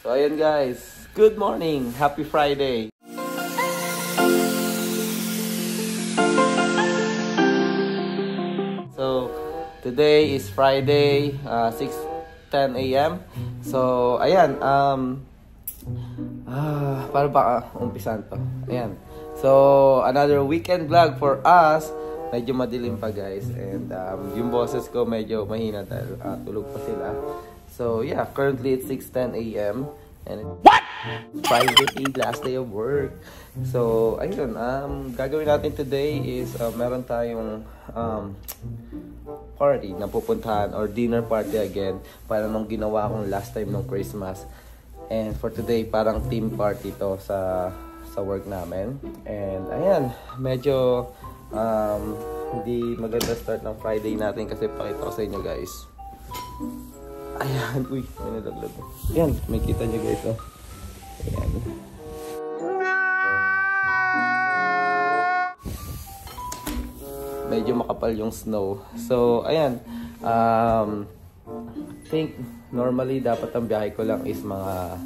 So ayun guys, good morning, happy Friday. So today is Friday, 6:10 a.m. So ayan, paano ba umpisan to? Ayan. So another weekend vlog for us. Medyo madilim pa guys, and yung boses ko medyo mahina dahil tulog pa sila. So yeah, currently it's 6:10 a.m. and it's Friday, last day of work. So ayun, gagawin natin today is meron tayong party na pupuntahan, or dinner party again, para nung ginawa kong last time nung Christmas. And for today, parang team party to sa work namin. And ayan, medyo hindi maganda start ng Friday natin kasi pakita ko sa inyo guys. Ayan, uy, may nalaglag. Ayan, may kita nyo guys, oh. Ayan. Medyo makapal yung snow. So, ayan. I think normally dapat ang biyahe ko lang is mga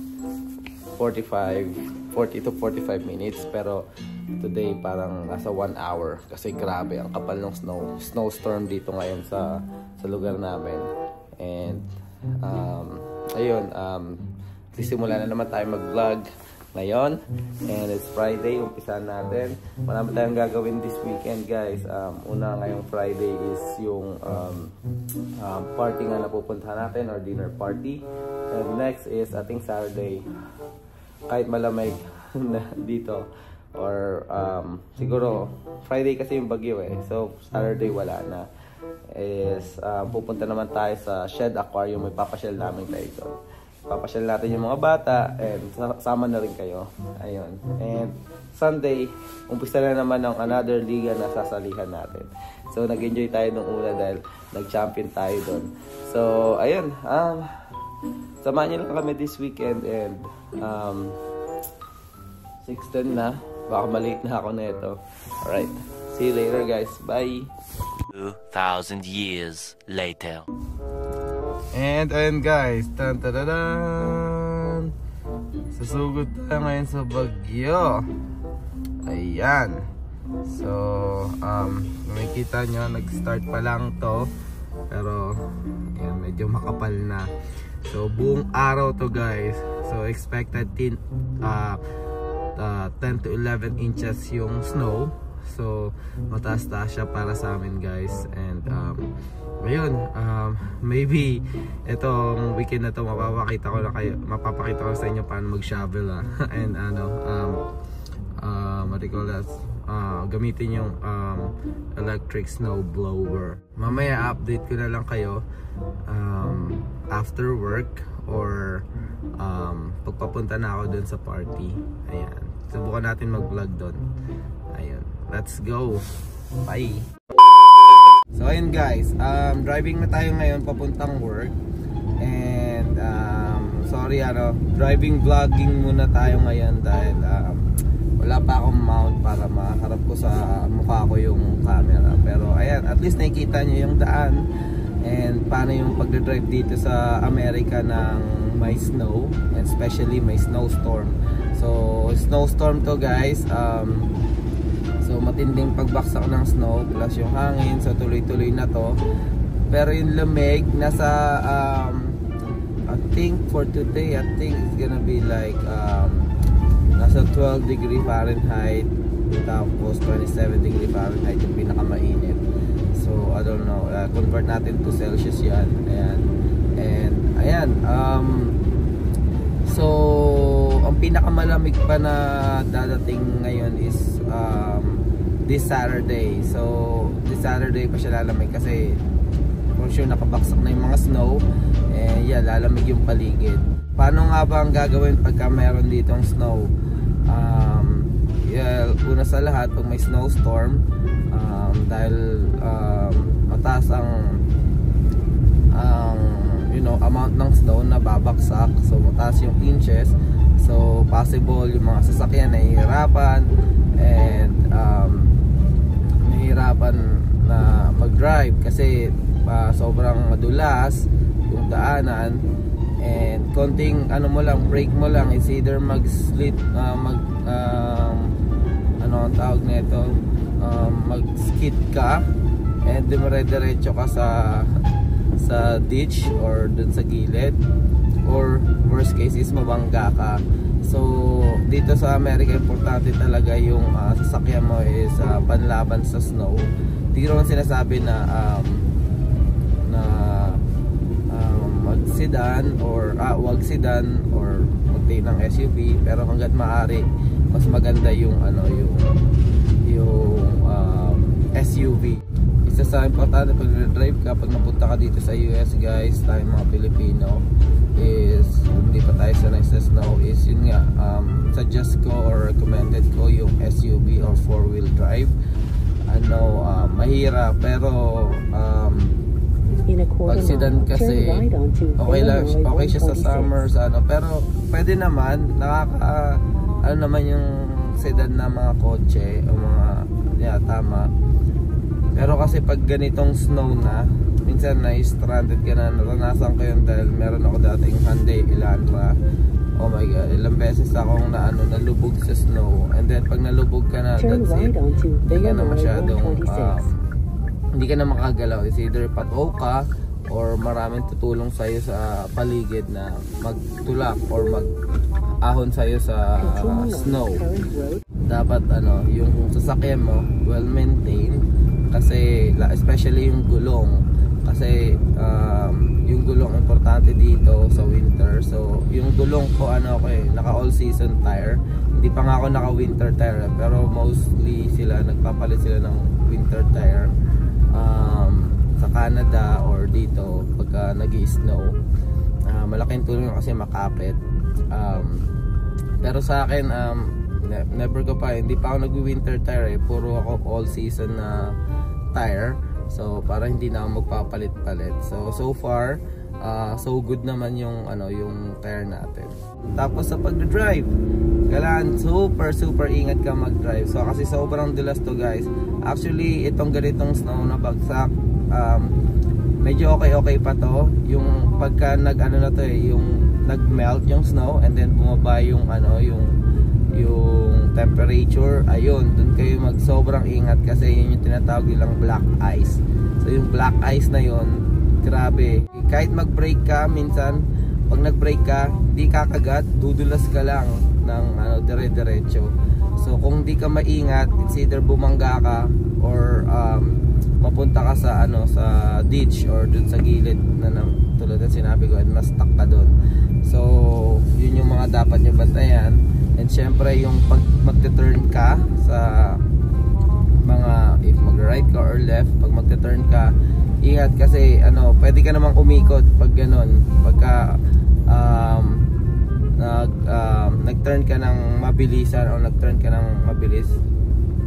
40 to 45 minutes. Pero today parang nasa 1 hour. Kasi grabe, ang kapal ng snowstorm dito ngayon sa lugar namin. And, ayun, simula na naman tayo mag-vlog ngayon, and it's Friday, umpisan natin. Marami tayong gagawin this weekend guys. Una ngayong Friday is yung party nga na pupuntahan natin, or dinner party. And next is ating Saturday, kahit malamig na dito, or siguro Friday kasi yung bagyo so Saturday wala na, is pupunta naman tayo sa Shed Aquarium. May papasyal namin tayo doon. Papasyal natin yung mga bata, and sama na rin kayo. Ayun. And Sunday, umpisa na naman ng another liga na sasalihan natin. So nag-enjoy tayo nung una dahil nag-champion tayo doon. So ayun, samahan niyo lang kami this weekend. And 6:10 na, baka malate na ako na ito. Alright, see you later guys, bye. 2,000 years later. And ayun guys, tan-tadadan, susugod tayo ngayon sa bagyo. Ayan. So, makikita nyo, nag-start pa lang to, pero ayan, medyo makapal na. So, buong araw to guys. So, expected 10 to 11 inches yung snow. So, mataas-taas siya para sa amin guys. And ngayon, maybe itong weekend na to mapapakita ko sa inyo paano mag-shovel and gamitin yung electric snow blower. Mamaya update ko na lang kayo after work, or pagpapunta na ako dun sa party. Ayan, subukan natin mag-vlog dun. Ayun, let's go, bye. So ayun guys, driving na tayo ngayon papuntang work. And sorry, driving vlogging muna tayo ngayon dahil wala pa akong mount para makaharap ko sa mukha ko yung camera. Pero ayan, at least nakikita nyo yung daan and paano yung pagdadrive dito sa Amerika ng may snow, and especially may snowstorm. So snowstorm to guys. So matinding pagbaksak ng snow plus yung hangin, so tuloy-tuloy na to. Pero yung lamig nasa I think for today, I think it's gonna be like nasa 12 degree Fahrenheit, tapos 27 degree Fahrenheit yung pinakamainit. So I don't know, convert natin to Celsius yan. Ayan. And ayan, so ang pinakamalamig pa na dadating ngayon is this Saturday. So this Saturday pa siya lalamig kasi for sure nakabaksak na yung mga snow, and yeah, lalamig yung paligid. Paano nga ba ang gagawin pagka meron ditong snow? Yeah, una sa lahat, pag may snowstorm, dahil mataas ang amount ng snow na babaksak, so mataas yung inches, so possible yung mga sasakyan na hihirapan, and nahihirapan na mag-drive kasi sobrang madulas yung daanan, And konting ano mo lang, break mo lang, is either mag-slip, ano ang tawag nito, mag-skid ka and dumire-diretso ka sa ditch or dun sa gilid, or worst case is mabangga ka. So dito sa Amerika, importante talaga yung sasakyan mo is panlaban sa snow. Hindi naman sinasabi na mag-sedan or wag sedan or mag-take ng SUV, pero hangga't maaari mas maganda yung SUV. Isa sa importante pag drive ka, pag napunta ka dito sa US guys, tayo mga Pilipino is hindi pa tayo sanay sa snow, is yun nga, suggest ko or recommended ko yung SUV or 4-wheel drive. Mahirap pero pag sedan kasi okay siya sa summers pero pwede naman, naman yung sedan na mga kotse o mga tama. Pero kasi pag ganitong snow na, minsan na-stranded ka na. Naranasan ko yun dahil meron ako dating Hyundai Elantra. Oh my god, ilang beses akong nalubog sa snow. And then pag nalubog ka na, that's it. Hindi ka na masyadong hindi ka na makagalaw. It's either pataw ka or maraming tutulong sa'yo sa paligid na magtulak or mag-ahon sa'yo sa snow. Dapat yung sasakyan mo well maintained, kasi especially yung gulong, kasi yung gulong importante dito sa winter. So yung gulong ko naka all season tire. Hindi pa nga ako naka winter tire, pero mostly nagpapalit sila ng winter tire sa Canada or dito pagka nag-i-snow. Malaking tulong kasi makapit. Pero sa akin never ko pa, hindi pa ako nag-winter tire puro ako all season na tire. So para hindi na ako magpapalit-palit. So far so good naman yung yung tire natin. Tapos sa pag-drive, kailangan super ingat ka mag-drive. So kasi sobrang dulas to guys. Actually itong ganitong snow na bagsak, medyo okay pa to. Yung pagka yung nag-melt yung snow and then bumaba yung yung temperature, ayun, dun kayo sobrang ingat kasi yun yung tinatawag nilang black ice. So yung black ice na yun, grabe, kahit mag-brake ka minsan, pag nag-brake ka, di kakagat, dudulas ka lang ng dire-diretso. So kung di ka maingat, it's either bumangga ka or mapunta ka sa sa ditch or dun sa gilid na tulad ng sinabi ko, and ma-stuck ka dun. So yun yung mga dapat nyo bantayan. And syempre yung pag magte-turn ka sa if mag-right ka or left, pag magte-turn ka, ingat kasi pwede ka namang umikot pag ganon, pagka nag-turn ka ng mabilisan o nag-turn ka ng mabilis.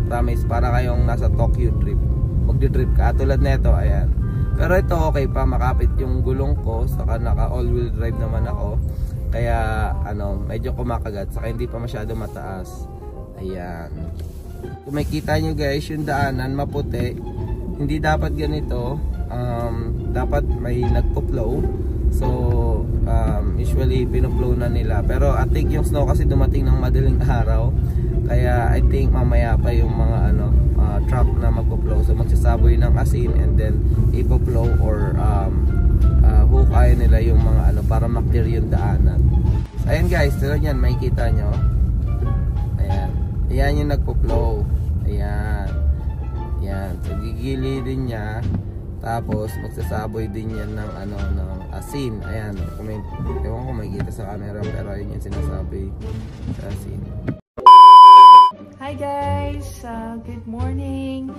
Promise, para kayong nasa Tokyo trip, magdi-trip ka tulad nito, ayan. Pero ito okay pa, makapit yung gulong ko, saka naka all-wheel drive naman ako. Kaya medyo kumakagat, saka hindi pa masyado mataas. Ayan. Kung makita nyo guys, yung daanan maputi, hindi dapat ganito. Dapat may nagpo-flow. So usually pinoplow na nila. Pero I think yung snow kasi dumating ng madaling araw, kaya I think mamaya pa yung mga truck na magpo-flow. So magsasaboy ng asin and then ipo-flow or hukay nila yung mga para ma-clear yung daanan. So, ayan guys, tulad yan, makikita nyo. Ayan. Ayan yung nagpo-flow. Ayan. Ayan. So gigilidin niya. Tapos magsasaboy din yan ng ng asin. Ayan. Ewan ko makikita sa camera, pero ayun yung sinasabi sa asin. Hi guys! Good morning!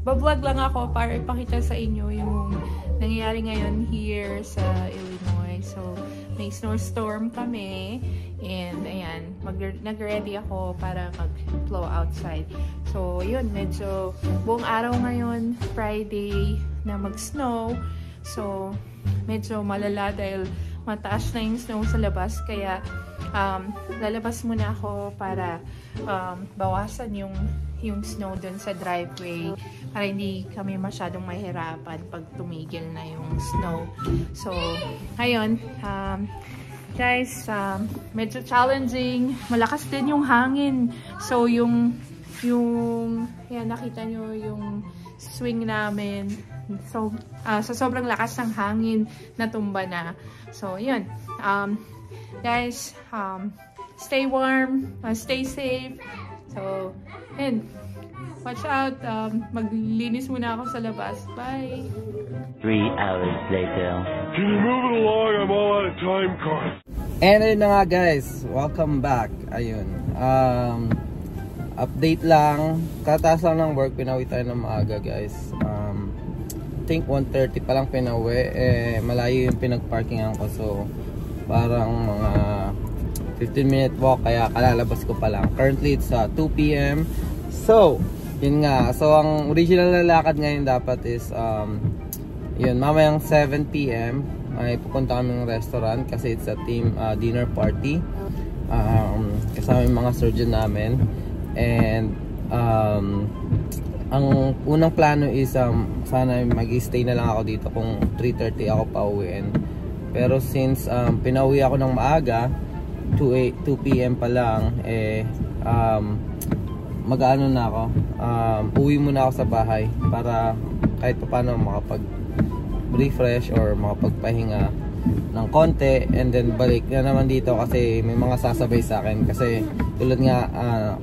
Mag-vlog lang ako para ipakita sa inyo yung nangyayari ngayon here sa Illinois. So, may snowstorm kami and ayan, nag-ready ako para mag-flow outside. So, yun, medyo buong araw ngayon, Friday, na mag-snow. So, medyo malala dahil mataas na yung snow sa labas. Kaya, lalabas muna ako para bawasan yung yung snow dun sa driveway para hindi kami masyadong mahirapan pag tumigil na yung snow. So, ayun, guys, medyo challenging. Malakas din yung hangin. So, yung yan, nakita nyo yung swing namin. So, sa sobrang lakas ng hangin, natumba na. So, yun. Guys, stay warm, stay safe. So, and watch out. Maglinis muna ako sa labas. Bye! 3 hours later. Can you move it along? I'm all out of time card. And ayun na nga guys, welcome back. Ayun. Update lang. Kataas lang ng work, pinawi tayo ng maaga guys. I think 1:30 pa lang pinawi. Malayo yung pinagparkingan ko. So, parang mga 15-minute walk. Kaya kalalabas ko pa lang. Currently, it's 2 p.m. So, yun nga. So, ang original na lakad ngayon dapat is, yun, mamayang 7 p.m. ay pupunta kami ng restaurant kasi it's a team dinner party. Kasama yung mga surgeon namin. And, ang unang plano is sana mag-stay na lang ako dito kung 3:30 ako pauwiin. Pero since pinauwi ako ng maaga, 2 p.m. pa lang, mag-ano na ako, uwi muna ako sa bahay para kahit pa paano makapag-refresh or makapagpahinga ng konti, and then balik na naman dito kasi may mga sasabay sa akin kasi tulad nga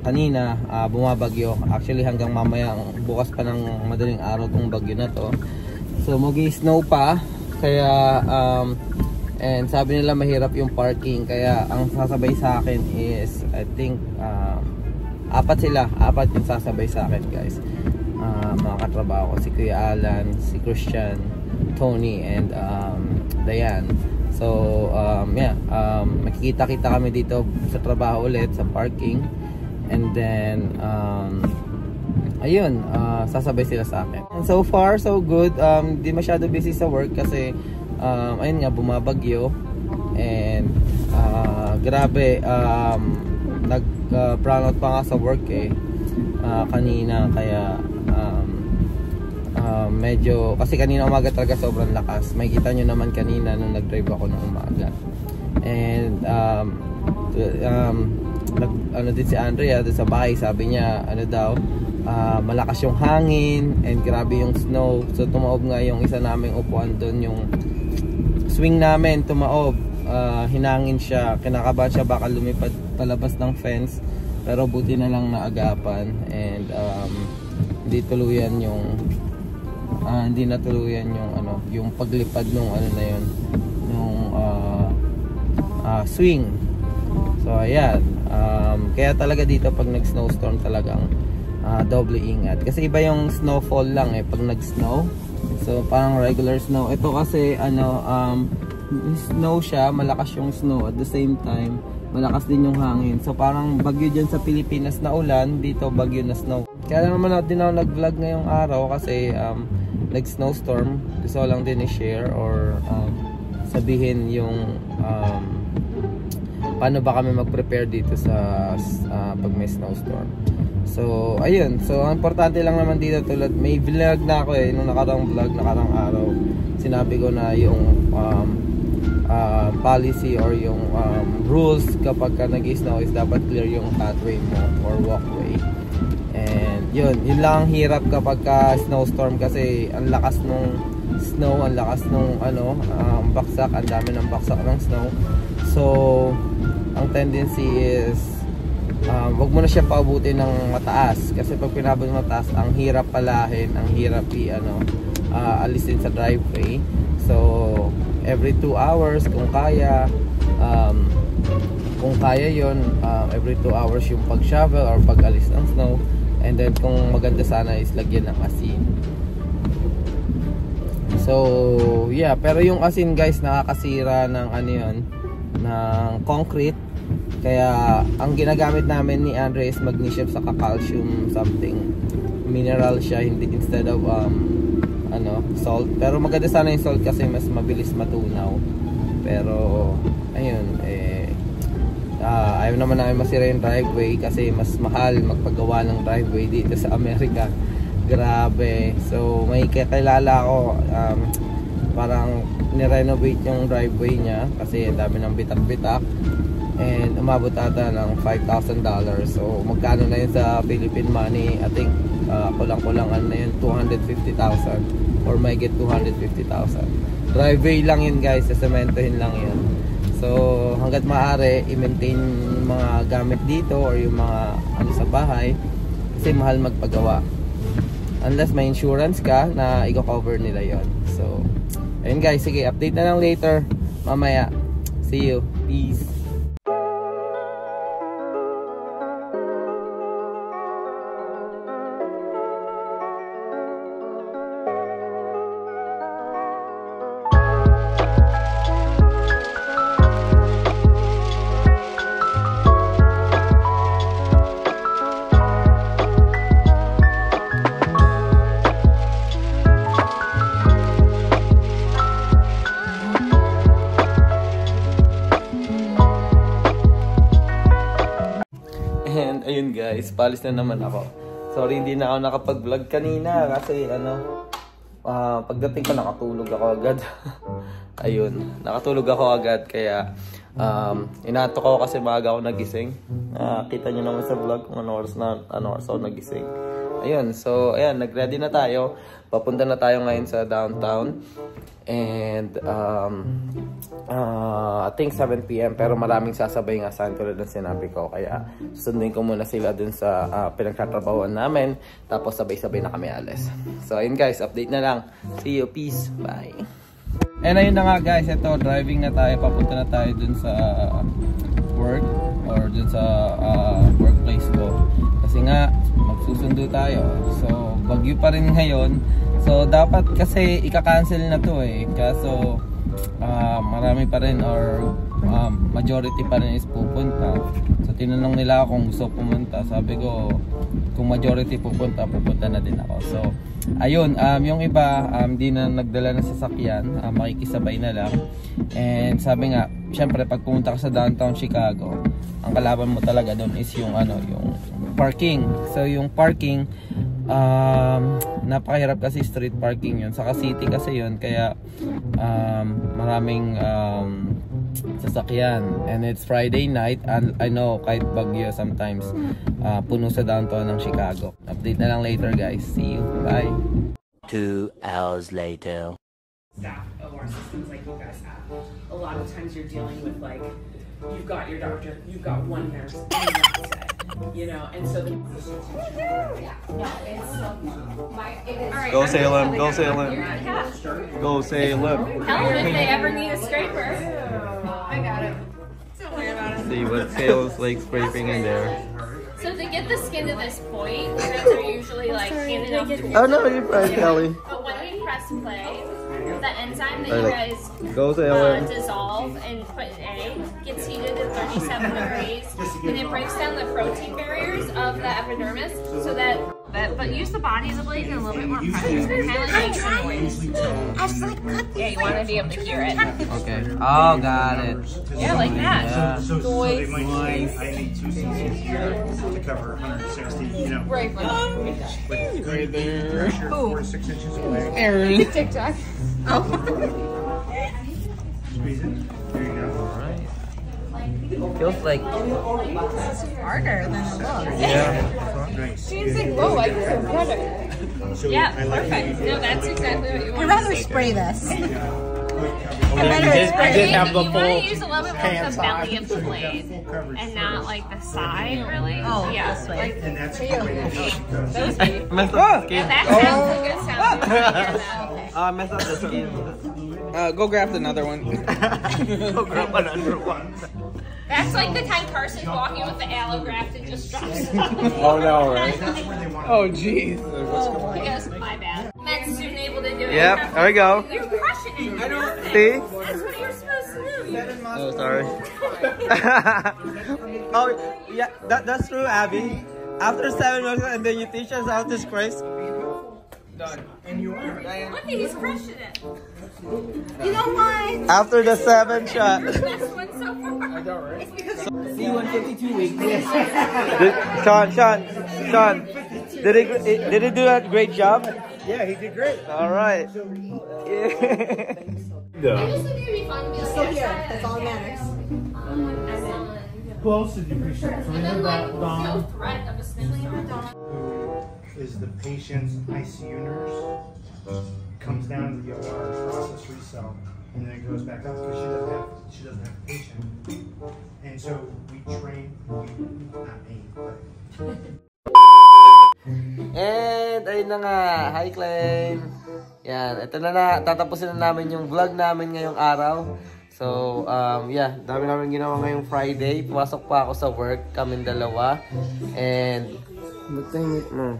kanina bumabagyo, actually hanggang mamaya bukas pa ng madaling araw tong bagyo na to, so mag-snow pa kaya and sabi nila mahirap yung parking, kaya ang sasabay sa akin is I think apat yung sasabay sa akin guys, mga katrabaho ko, si Kuya Alan, si Christian, Tony, and Diane. So, makikita-kita kami dito sa trabaho ulit, sa parking. And then, ayun, sasabay sila sa akin. And so far, so good. Di masyado busy sa work kasi, ayun nga, bumabagyo. And, grabe, nag-brownout pa nga sa work kanina, kaya, medyo, kasi kanina umaga talaga sobrang lakas. Makikita nyo naman kanina nung nag-drive ako ng umaga. And ano din si Andrea doon sa bahay, sabi niya ano daw, malakas yung hangin and grabe yung snow. So tumaob nga yung isa naming upuan doon, yung swing namin tumaob, hinangin siya, kinakabahan siya baka lumipad palabas ng fence, pero buti na lang naagapan. And hindi tuluyan yung hindi natuluyan yung yung paglipad nung na yun, nung swing. So ayan, kaya talaga dito pag nag snowstorm talagang doble ingat kasi iba yung snowfall lang pag nag snow. So parang regular snow, ito kasi snow siya, malakas yung snow, at the same time malakas din yung hangin. So parang bagyo dyan sa Pilipinas na ulan, dito bagyo na snow. Kaya naman din ako nag-vlog ngayong araw kasi nag-snowstorm. Gusto ko lang din i-share or sabihin yung paano ba kami mag-prepare dito sa pag may snowstorm. So, ayun. So, ang importante lang naman dito, tulad may vlog na ako nung nakarang vlog, nakarang araw. Sinabi ko na yung policy or yung rules kapag ka nag-snow is dapat clear yung pathway mo or walkway. And yun lang ang hirap kapag ka snowstorm kasi ang lakas nung snow, ang lakas nung baksak, ang dami ng baksak ng snow. So ang tendency is wag mo na siya paabutin ng mataas kasi pag pinabot ng mataas, ang hirap palahin, ang hirap alisin sa driveway. So every 2 hours kung kaya yon, every 2 hours yung pag-shovel or pag-alis ng snow. And then kung maganda sana is lagyan ng asin. So yeah, pero yung asin guys nakakasira ng ng concrete. Kaya ang ginagamit namin ni Andre is magnesium saka calcium something, mineral siya, hindi instead of salt. Pero maganda sana yung salt kasi mas mabilis matunaw. Pero ayun, Ayaw naman namin masira yung driveway kasi mas mahal magpagawa ng driveway dito sa Amerika. Grabe. So may kakilala ako, parang nirenovate yung driveway niya kasi ang dami ng bitak-bitak, and umabot ata ng $5,000. So magkano na yun sa Philippine money? I think kulang-kulangan na yun, 250,000 or may get 250,000. Driveway lang yun guys, sasementohin lang yun. So hanggat maaari i-maintain mga gamit dito or yung mga ano sa bahay kasi mahal magpagawa, unless may insurance ka na i-cover nila yon. So ayun guys, sige, update na lang later mamaya. See you, peace. And ayun guys, palis na naman ako. Sorry hindi na ako nakapag-vlog kanina kasi pagdating ko nakatulog ako agad. Ayun, nakatulog ako agad kaya inaantok ako kasi maaga ako nagising. Kita nyo naman sa vlog kung ano oras ako nagising. Ayun, so ayan, nag-ready na tayo. Papunta na tayo ngayon sa downtown. And I think 7 PM pero maraming sasabay nga sa tulad ng sinabi ko, kaya susundin ko muna sila dun sa pinagtatrabahuan namin, tapos sabay-sabay na kami alis. So ayun guys, update na lang. See you, peace, bye. And ayun na nga guys, ito, driving na tayo, papunta na tayo dun sa work or dun sa workplace ko kasi nga magsusundo tayo. So bagyo pa rin ngayon, so dapat kasi ika-cancel na to kaso marami pa rin or majority pa rin is pupunta. So tinanong nila ako kung gusto pumunta, sabi ko kung majority pupunta na din ako. So ayun, yung iba di na nagdala ng sasakyan, makikisabay na lang. And sabi nga, syempre pag pumunta ka sa downtown Chicago, ang kalaban mo talaga doon is yung yung parking. So yung parking, napakahirap kasi street parking yun, saka city kasi yun, kaya maraming sasakyan, and it's Friday night, and I know kahit bagyo sometimes puno sa downtown ng Chicago. Update na lang later guys, see you, bye. 2 hours later. Staff of our systems like you guys have. A lot of times you're dealing with like, you've got your doctor, you've got one nurse, and that's it, you know, and so the Go Salem, go Salem, go Salem. Tell them if they ever need a scraper. I got it. Don't worry about it. See what Salem's like scraping in there. So to get the skin to this point, you guys are usually like handing off tools. Oh no, you're fine, Kelly. But when we press play, the enzyme that you guys Go Salem. dissolve and put in egg gets heated at 37 degrees, and it breaks down the protein barriers of the epidermis, so that. But use the body of the blade and a little bit more pressure. It kind of makes a noise. Yeah, you want to be able to hear it. Okay. Oh, got it. Yeah, like that. Yeah. So they might need, I need 2 cc's to cover 160, you know. Right. But right there. 4 to 6 inches away. Aaron. TikTok. Squeeze it. There you go. Alright. Feels like Harder than it looks. yeah. Nice. She's like, whoa, I feel better. So Yeah, I like perfect. No, that's exactly what you want. I'd rather spray this. quick coverage. I'd rather spray You want to use a little bit more of the belly of the blade, Full coverage and not like the side, really. Oh, yeah, this way. like And that's the way it is because those way. Messed up the Yeah, skin. that sounds a good sound. You wanna hear that. Messed up the skin. Go grab another one. Go grab another one. That's like the time Carson's walking with the allograft and just drops. Oh no, right? that's where they want Oh jeez. He goes, my bad. Men's soon able to do it. Yep, there we go. You're crushing it. I don't See? That's what you're supposed to do. Oh, sorry. Oh, yeah, that's true, Abby. After 7 months, and then you teach us how to scrape. Done. And you are. Look, he's crushing it. You know what? After the 7th shot. Best one so far. I know, right? See you in 52 weeks. Sean, did he do a great job? Yeah, he did great. All right. I just think it'd be fun to be like, Still here. That's all that matters. excellent. Who else did you appreciate? And then like, no threat of a snowstorm. Who is the patient's ICU nurse, comes down to the OR and process RECELL, and then it goes back up because she doesn't have a patient. And so we train, not me, but And ayun na nga, hi Klein. Yan, ito na tatapusin na namin yung vlog namin ngayong araw. So, yeah, dami namin ginawa ngayong Friday. Pumasok pa ako sa work, kaming dalawa. And, matahimik mo.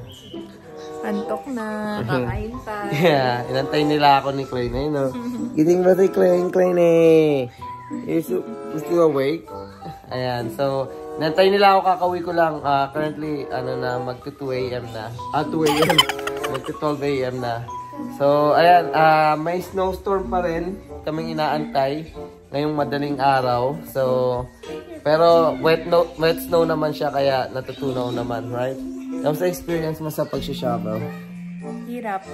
Antok na, kakain pa. Yeah, inantay nila ako ni Klein. Ayun, no? Giting ba si Klein eh? You still awake? Ayan, so, inantay nila ako, kakauwi ko lang. Currently, magto 2 AM na. 2 AM. Magto 12 AM na. So, ayan, may snowstorm pa rin kaming inaantay ngayong madaling araw. So, pero wet snow naman siya kaya natutunaw naman, right? Kamusta experience mo sa pag-shovel? Hirap.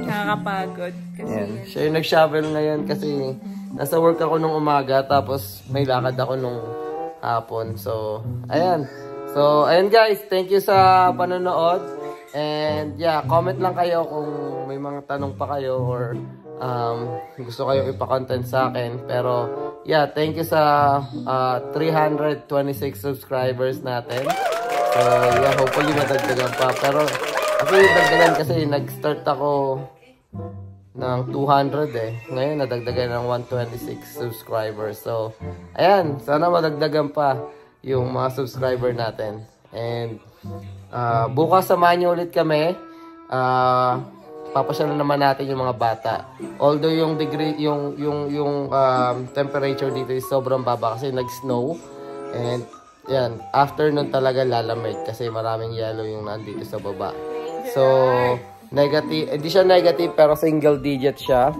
Nakakapagod. Kasi Ayan. Siya yung nag-shovel ngayon kasi nasa work ako nung umaga tapos may lakad ako nung hapon. So, ayan. So, ayan guys, thank you sa panonood. And yeah, comment lang kayo kung may mga tanong pa kayo or gusto kayo ipa-content sa akin. Pero yeah, thank you sa 326 subscribers natin. So yeah, hopefully madagdagan pa. Pero dagdagan kasi nag-start ako ng 200 eh. Ngayon nadagdagan ng 126 subscribers. So ayan, sana madagdagan pa yung mga subscriber natin. And bukas samahan niyo ulit kami. Papasyalan naman natin yung mga bata. Although yung degree yung temperature dito is sobrang baba kasi nag-snow. And yan, after nun talaga lalamig kasi maraming yellow yung nandito sa baba. So, negative, hindi siya negative pero single digit siya.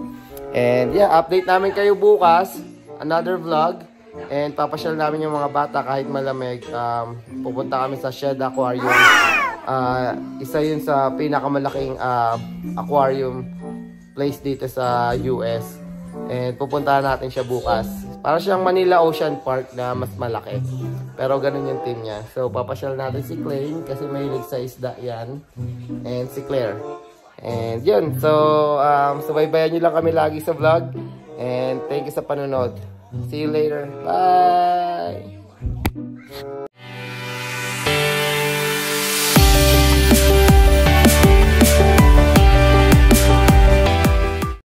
And yeah, update namin kayo bukas, another vlog. And papasyal namin yung mga bata kahit malamig. Pupunta kami sa Shed Aquarium. Isa yun sa pinakamalaking aquarium place dito sa US. And pupuntahan natin siya bukas. Para siyang Manila Ocean Park na mas malaki. Pero ganun yung team niya. So papasyal natin si Clay kasi mahilig sa isda yan. And si Claire. And yun. So subaybayan nyo lang kami lagi sa vlog. And thank you sa panonood. See you later. Bye!